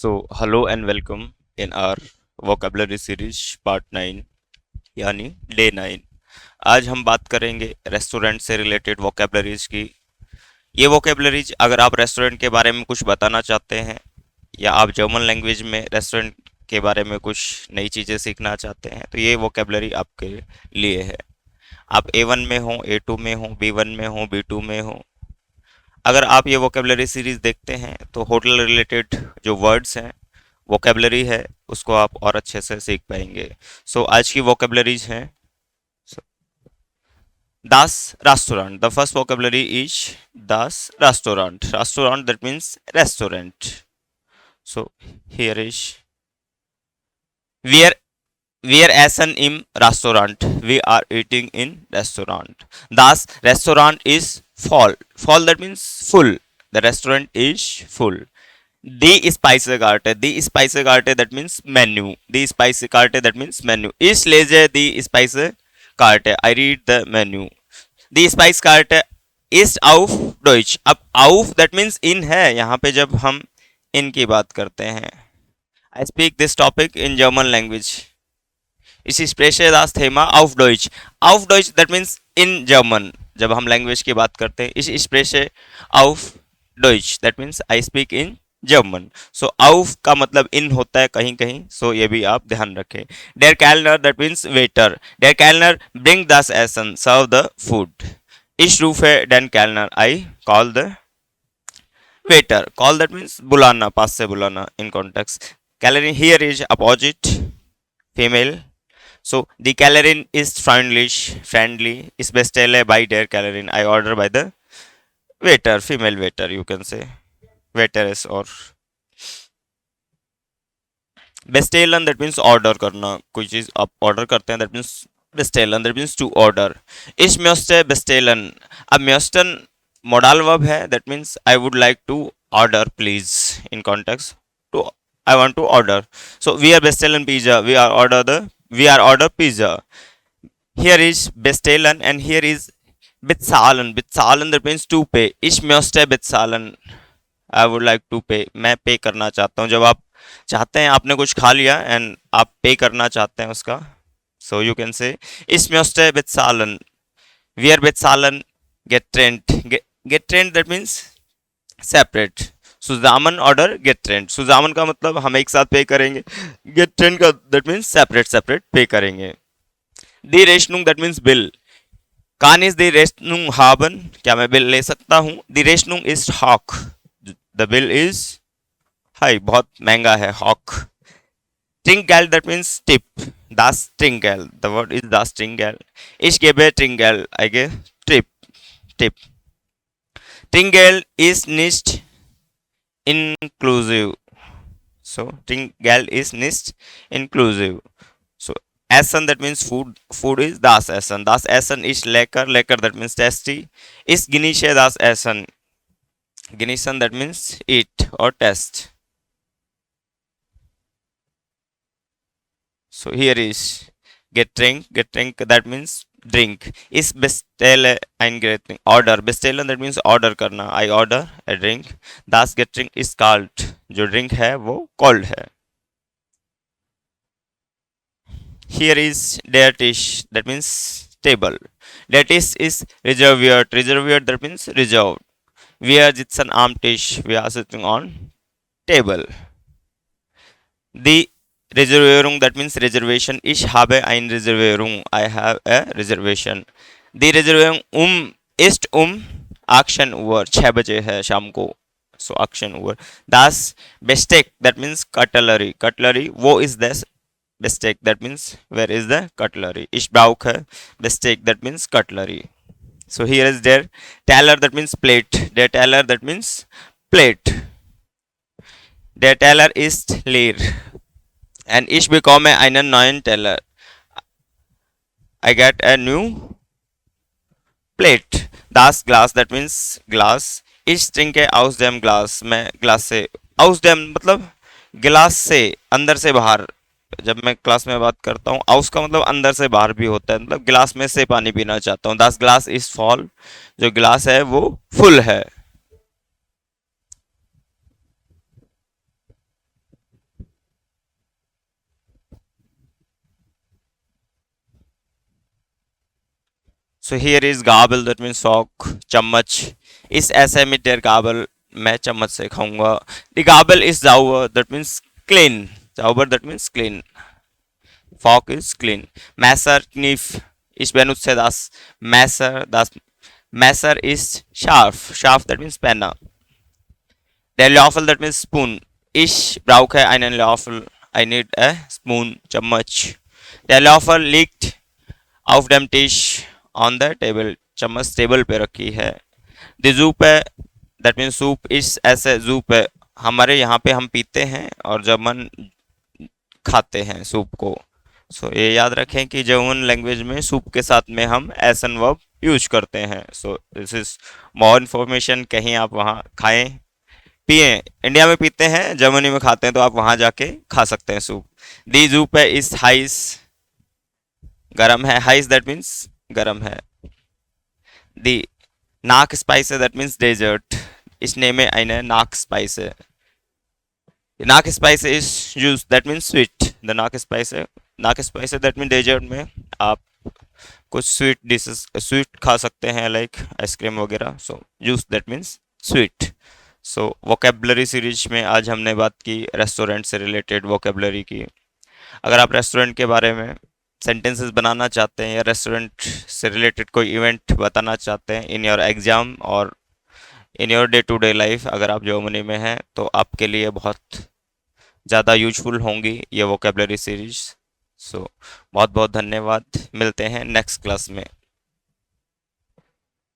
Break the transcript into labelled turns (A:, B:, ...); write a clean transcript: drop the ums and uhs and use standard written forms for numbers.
A: Hello and welcome in our vocabulary series part 9 यानी day 9। आज हम बात करेंगे रेस्टोरेंट से रिलेटेड वोकेबलरीज की। ये वोकेबलरीज अगर आप रेस्टोरेंट के बारे में कुछ बताना चाहते हैं या आप जर्मन लैंग्वेज में रेस्टोरेंट के बारे में कुछ नई चीज़ें सीखना चाहते हैं तो ये वोकेबलरी आपके लिए है। आप A1 में हो, A2 में हो, B1 में हो, B2 में हो, अगर आप ये वोकेबलरी सीरीज देखते हैं तो होटल रिलेटेड जो वर्ड्स हैं, वोकेबलरी है, उसको आप और अच्छे से सीख पाएंगे। आज की वोकेबलरीज हैं दास रेस्टोरेंट। द फर्स्ट वोकेबलरी इज दास रेस्टोरेंट। रेस्टोरेंट that means restaurant. So here is where Wir essen im Restaurant. We are eating in restaurant. Das Restaurant is voll. Voll that means full. The restaurant is full. Die Speisekarte. Die Speisekarte that means menu. Die Speisekarte that means menu. Ich lese die Speisekarte. I read the menu. Die Speisekarte ist auf Deutsch. अब auf that means in है, यहाँ पे जब हम in की बात करते हैं। I speak this topic in German language. Ich spreche das Thema auf Deutsch. Auf Deutsch that means in German. जब हम लैंग्वेज की बात करते हैं, ich spreche auf Deutsch that means I speak in German. So auf का मतलब in होता है कहीं कहीं, so ये भी आप ध्यान रखें। Der Kellner that means waiter. Der Kellner bring das Essen, serve the food. Ich rufe den Kellner. I call the waiter. Call that means बुलाना, पास से बुलाना in context. Kellner here is opposite female. So the Kellerin is friendly. Is bestelle by der Kellerin. I order by the waiter, female waiter you can say, waitress or bestellen that means order करना, कोई चीज आप order करते हैं that means bestellen that means to order. Ich möchte bestellen. अब möchten modal verb है, that means I would like to order please in context to I want to order. So we are bestellen pizza. We are order pizza. Here is bestellen and here is bezahlen. Bezahlen that means to pay. Ich möchte bezahlen. I would like to pay. मैं पे करना चाहता हूँ। जब आप चाहते हैं, आपने कुछ खा लिया एंड आप पे करना चाहते हैं उसका, so you can say ich möchte bezahlen. Wir bezahlen getrennt. Getrennt that means separate. सुजामन ऑर्डर गेट ट्रेंड। सुजामन का मतलब हम एक साथ पे करेंगे, गेट ट्रेंड का that means separate separate pay करेंगे। दी रेशनुंग दैट मीन्स बिल। कान इज दी रेशनुंग हाबन, क्या मैं बिल ले सकता हूँ। दी रेशनुंग इज हॉक, द बिल इज हाई, बहुत महंगा है, हॉक। ट्रिंगेल दैट मीन्स टिप, दास ट्रिंगेल, द वर्ड इज दास ट्रिंगेल। इश गेबे ट्रिंगेल, आई गे ट्रिप टिप। ट्रिंगेल इज निस्ट inclusive. So Tringale is nicht inclusive. So Essen that means food. Food is das Essen. Das Essen is lecker. Lecker that means tasty. Is Genieße das Essen. Genießen that means eat or taste. So here is Getränk. Getränk that means drink. Is bestelle ein Getränk. Order. Bestellen that means order करना. I order a drink. Das Getränk is kalt. जो drink है वो cold है. Here is der Tisch. That means table. Der Tisch is reserviert. Reserviert that means reserved. Wir sitzen am Tisch. We are sitting on table. The Reservierung that means reservation. Ich habe eine Reservierung. I have a reservation. Die Reservierung ist Action Uhr 6 बजे है शाम को. So Action Uhr. Das Besteck that means cutlery. Cutlery, wo ist das Besteck that means where is the cutlery. Ich brauche Besteck that means cutlery. So here is der Teller that means plate. Der Teller that means plate. Der Teller ist leer. And ich bekomme einen neuen Teller. I get a new plate. Das Glas that means glass. Ich trinke aus dem Glas. मैं glass से, aus dem मतलब गिलास से, अंदर से बाहर। जब मैं क्लास में बात करता हूँ, aus का मतलब अंदर से बाहर भी होता है, मतलब गिलास में से पानी पीना चाहता हूँ। Das Glas is voll. जो गिलास है वो फुल है। सो हियर इज गाबल दैट मीन्स फॉक, चम्मच। इस ऐसे में देयर गाबल, मैं चम्मच से खाऊंगा। द गाबल इज जाउबर दैट मीन्स क्लीन, जाउबर that means clean, fork is clean. मैसर knife, ich benutze das Messer, das Messer ist scharf, scharf that means penna। der Löffel that means spoon, ich brauche einen Löffel, I need a spoon, चम्मच। der Löffel liegt auf dem Tisch on the table, चम्मच table पे रखी है। the Suppe that means soup is ऐसे Suppe, हमारे यहाँ पे हम पीते हैं और जर्मन खाते हैं सूप को। सो ये याद रखें कि जर्मन लैंग्वेज में सूप के साथ में हम एसन वर्ब यूज करते हैं। So this is more information, कहीं आप वहाँ खाएं पिए, इंडिया में पीते हैं जर्मनी में खाते हैं, तो आप वहाँ जाके खा सकते हैं सूप। दी सूप है इस हाइस, गरम है, हाइस दैट मीन्स गरम है। दी नाक स्पाइस दैट मीन्स डेजर्ट, इस नेम में eine नाक स्पाइस है। नाक spice is juice that means sweet, the नाक स्पाइस दैट मीन डेजर्ट में आप कुछ स्वीट डिशेस स्वीट खा सकते हैं लाइक आइसक्रीम वगैरह। सो जूस that means sweet. So vocabulary series में आज हमने बात की रेस्टोरेंट से रिलेटेड वोकेबलरी की। अगर आप रेस्टोरेंट के बारे में सेंटेंसेस बनाना चाहते हैं या रेस्टोरेंट से रिलेटेड कोई इवेंट बताना चाहते हैं इन योर एग्जाम और in your day to day life, अगर आप जर्मनी में हैं तो आपके लिए बहुत ज़्यादा यूजफुल होंगी ये वोकेबलरी सीरीज। सो बहुत बहुत धन्यवाद, मिलते हैं नेक्स्ट क्लास में।